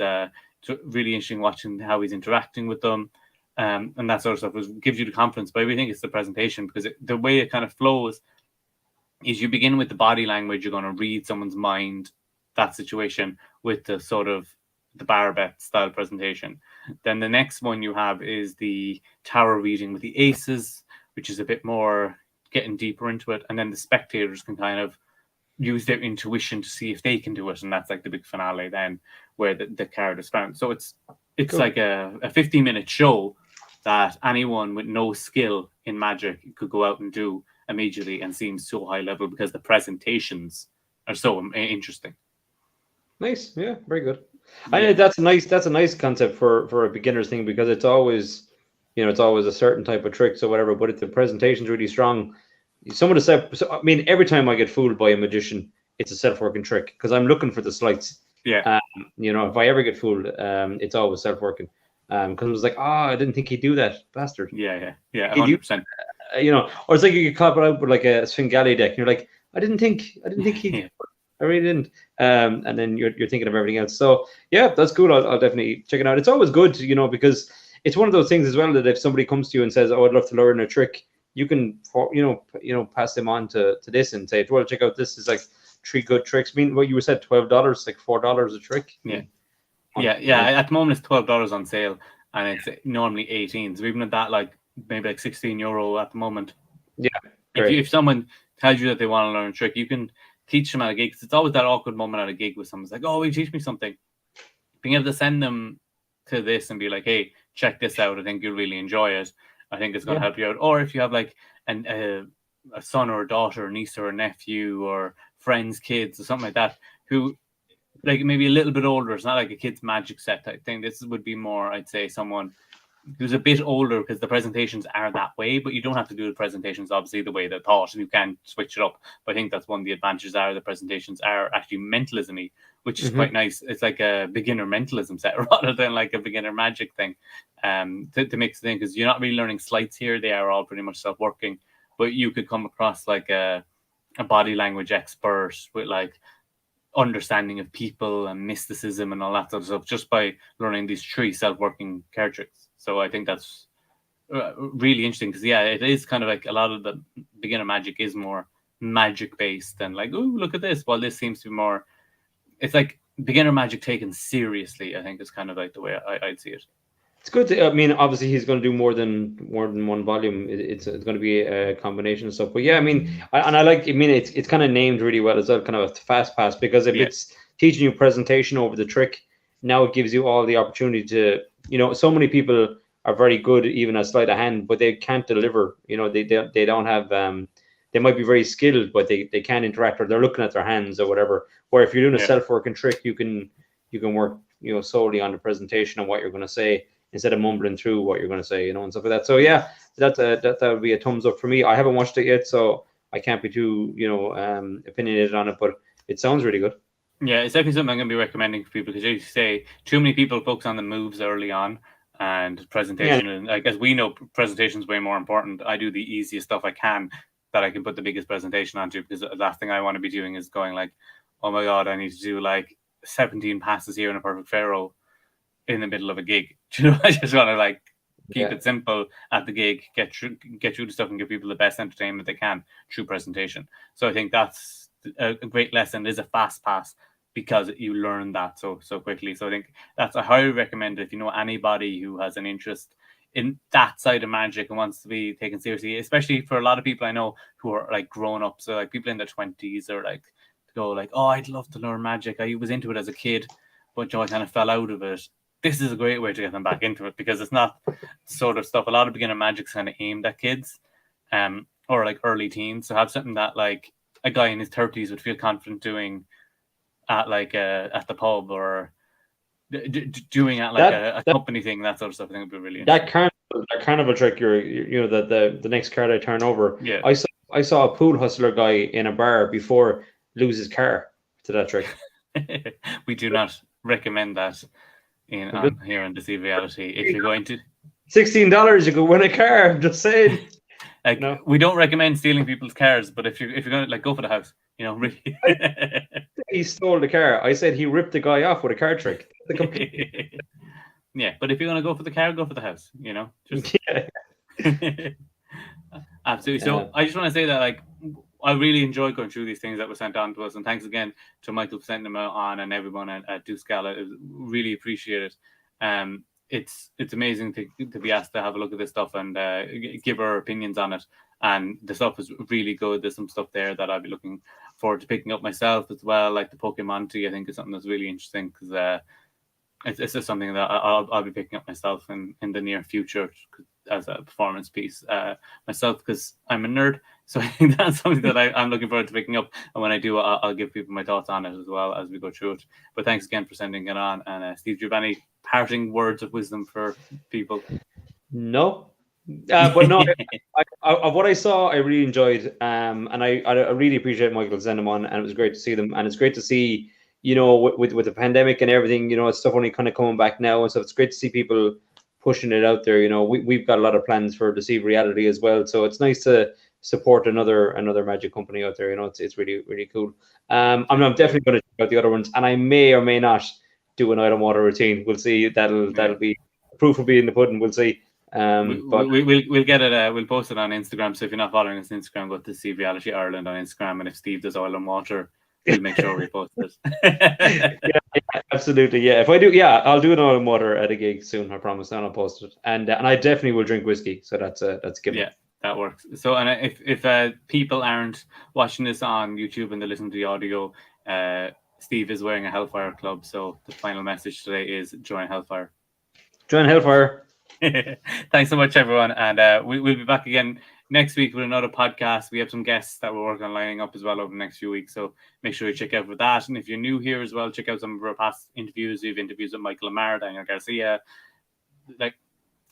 really interesting watching how he's interacting with them. And that sort of stuff gives you the confidence. But I really think it's the presentation, because the way it kind of flows is you begin with the body language. You're going to read someone's mind, that situation, with the sort of the bar bet style presentation. Then the next one you have is the tarot reading with the aces, which is a bit more getting deeper into it. And then the spectators can kind of use their intuition to see if they can do it. And that's like the big finale then, where the card is found. So it's cool. Like a 15-minute show that anyone with no skill in magic could go out and do immediately and seems so high level, because the presentations are so interesting. Nice, yeah, very good. I know that's a nice concept for a beginner's thing, because it's always, it's always a certain type of tricks or whatever. But if the presentation's really strong, some of the every time I get fooled by a magician, it's a self-working trick, because I'm looking for the sleights. Yeah. If I ever get fooled, it's always self-working. Because it was like, I didn't think he'd do that, bastard. Yeah, 100%. Or it's like you get caught out with like a Svengali deck, and you're like, I didn't think he. I really didn't. And then you're thinking of everything else. So yeah, that's cool. I'll definitely check it out. It's always good, because it's one of those things as well, that if somebody comes to you and says, "Oh, I'd love to learn a trick," you can, pass them on to this and say, "Well, check out this. Is like 3 good tricks." I mean, what you said, $12, like $4 a trick. Yeah. At the moment, it's $12 on sale, and it's normally 18. So even at that, like maybe like €16 at the moment. Yeah. If someone tells you that they want to learn a trick, you can teach them at a gig. Because it's always that awkward moment at a gig with someone's like, "Oh, will you teach me something?" Being able to send them to this and be like, "Hey, check this out. I think you'll really enjoy it. I think it's going to help you out." Or if you have like a son or a daughter, a niece or a nephew, or friends' kids or something like that, who like maybe a little bit older. It's not like a kid's magic set type thing. This would be more, I'd say, someone who's a bit older, because the presentations are that way, but you don't have to do the presentations obviously the way they're taught, and you can switch it up. But I think that's one of the advantages the presentations are actually mentalism-y, which is quite nice. It's like a beginner mentalism set rather than like a beginner magic thing, to mix the thing, because you're not really learning sleights here. They are all pretty much self-working, but you could come across like a body language expert with like understanding of people and mysticism and all that sort of stuff just by learning these 3 self-working card tricks. So I think that's really interesting, because it is kind of like a lot of the beginner magic is more magic based and like, oh, look at this. While this seems to be more, it's like beginner magic taken seriously, I think is kind of like the way I'd see it. It's good to, obviously he's going to do more than one volume. It's going to be a combination of stuff. But yeah, I like, it's kind of named really well as well, kind of a fast pass, because if it's teaching you presentation over the trick, now it gives you all the opportunity to, so many people are very good even at sleight of hand, but they can't deliver. They don't have, they might be very skilled, but they can't interact, or they're looking at their hands or whatever. Where if you're doing a self-working trick, you can work, solely on the presentation and what you're going to say, instead of mumbling through what you're going to say, and stuff like that. So yeah, that would be a thumbs up for me. I haven't watched it yet, so I can't be too, opinionated on it, but it sounds really good. Yeah, it's definitely something I'm going to be recommending for people, because as you say, too many people focus on the moves early on and presentation. And like, as we know, presentation is way more important. I do the easiest stuff I can that I can put the biggest presentation onto, because the last thing I want to be doing is going like, oh my God, I need to do like 17 passes here and a perfect pharaoh in the middle of a gig. You know, I just want to like keep it simple at the gig, get through the stuff, and give people the best entertainment they can through presentation. So I think that's a great lesson. It is a fast pass because you learn that so quickly. So I think that's I highly recommend it if you know anybody who has an interest in that side of magic and wants to be taken seriously, especially for a lot of people I know who are like grown up, so like people in their 20s or like go like, oh, I'd love to learn magic. I was into it as a kid, but I kind of fell out of it. This is a great way to get them back into it because it's not the sort of stuff. A lot of beginner magic's kind of aimed at kids, or like early teens. So have something that like a guy in his 30s would feel confident doing at like at the pub or doing at like a company thing, that sort of stuff. I think would be really interesting. That carnival trick, you know, the next card I turn over. Yeah, I saw a pool hustler guy in a bar before lose his car to that trick. We do not recommend that here in Deceive Reality. If you're going to $16, you could win a car. I'm just saying. Like, no. We don't recommend stealing people's cars, but if you're going to like go for the house, you know, really. He stole the car. I said he ripped the guy off with a card trick. Yeah, but if you're going to go for the car, go for the house. You know, just absolutely. So I just want to say that like I really enjoyed going through these things that were sent on to us, and thanks again to Michael for sending them on and everyone at Deuce Gala. It was really appreciated. It's amazing to be asked to have a look at this stuff and give our opinions on it. And the stuff is really good. There's some stuff there that I'll be looking forward to picking up myself as well, like the Pokemon tea. I think is something that's really interesting because it's just something that I'll be picking up myself in the near future as a performance piece myself because I'm a nerd. So I think that's something that I'm looking forward to picking up. And when I do, I'll give people my thoughts on it as well as we go through it. But thanks again for sending it on. And Steve, do you have any parting words of wisdom for people? No. But no, of what I saw, I really enjoyed. And I really appreciate Michael sending them on. And it was great to see them. And it's great to see, you know, with the pandemic and everything, you know, stuff only kind of coming back now. And so it's great to see people pushing it out there. You know, we've got a lot of plans for Deceive Reality as well. So it's nice to support another magic company out there. You know, it's really, really cool. I'm definitely going to check out the other ones, and I may or may not do an item water routine. We'll see. That'll be proof will be in the pudding. We'll see. We'll get it. We'll post it on Instagram. So if you're not following us on Instagram, go to Deceive Reality Ireland on Instagram, and if Steve does oil and water, we'll make sure we post it. Yeah, absolutely. Yeah, if I do, I'll do an oil and water at a gig soon. I promise, and I'll post it. And I definitely will drink whiskey. So that's a given. Yeah. That works. So, and if people aren't watching this on YouTube and they listen to the audio, Steve is wearing a Hellfire Club. So the final message today is join Hellfire. Join Hellfire. Thanks so much, everyone. And we'll be back again next week with another podcast. We have some guests that we're working on lining up as well over the next few weeks. So make sure you check out for that. And if you're new here as well, check out some of our past interviews. We have interviews with Michael Lamar, Daniel Garcia, like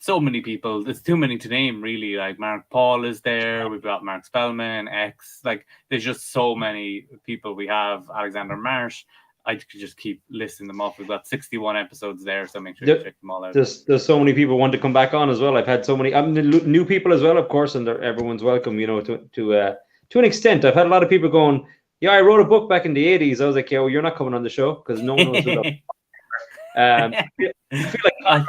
so many people. There's too many to name, really. Like Mark Paul is there. We've got Mark Spellman, X. Like there's just so many people. We have Alexander Marsh. I could just keep listing them off. We've got 61 episodes there, so make sure you check them all out. There's so many people want to come back on as well. I've had so many new people as well, of course, and everyone's welcome. You know, to an extent. I've had a lot of people going, "Yeah, I wrote a book back in the '80s." I was like, "Yeah, well, you're not coming on the show because no one knows who that." I feel like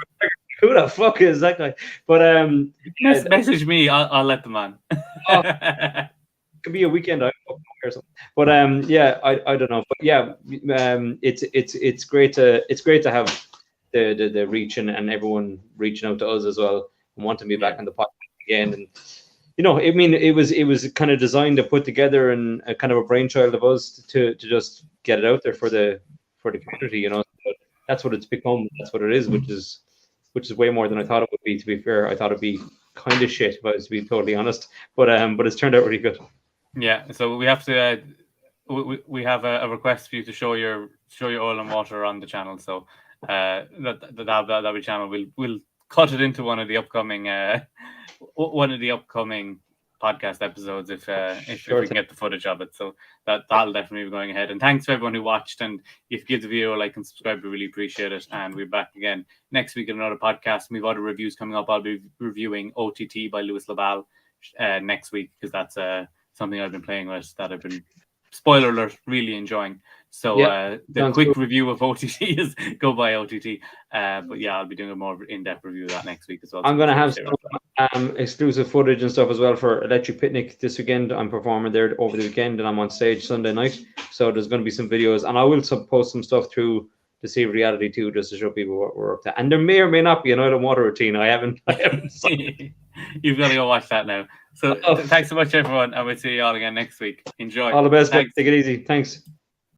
who the fuck is that guy? But message me. I'll let them on. Could be a weekend or something. But I don't know. But yeah, it's great to have the reach and everyone reaching out to us as well and wanting to be back on the podcast again. And you know, I mean, it was kind of designed to put together and a kind of a brainchild of us to just get it out there for the community. You know, so that's what it's become. That's what it is, which is way more than I thought it would be. To be fair, I thought it'd be kind of shit, if I was to be totally honest. But it's turned out really good. Yeah. So we have to. We have a request for you to show your oil and water on the channel. So that'll be channel. We'll cut it into one of the upcoming podcast episodes if we can get the footage of it. So that'll definitely be going ahead. And thanks to everyone who watched. And if you give the video a like and subscribe, we really appreciate it. And we're back again next week in another podcast. We've other reviews coming up. I'll be reviewing OTT by Louis Laval next week because that's something I've been playing with that I've been spoiler alert, really enjoying. So the quick review of OTT is go by OTT. But yeah, I'll be doing a more in-depth review of that next week as well. I'm going to have some exclusive footage and stuff as well for Electric Picnic this weekend. I'm performing there over the weekend, and I'm on stage Sunday night. So there's going to be some videos, and I will post some stuff through Deceive Reality too, just to show people what we're up to. And there may or may not be an Iron Water routine. I haven't You've got to go watch that now. So thanks so much, everyone, and we'll see you all again next week. Enjoy. All the best. Thanks. Take it easy. Thanks.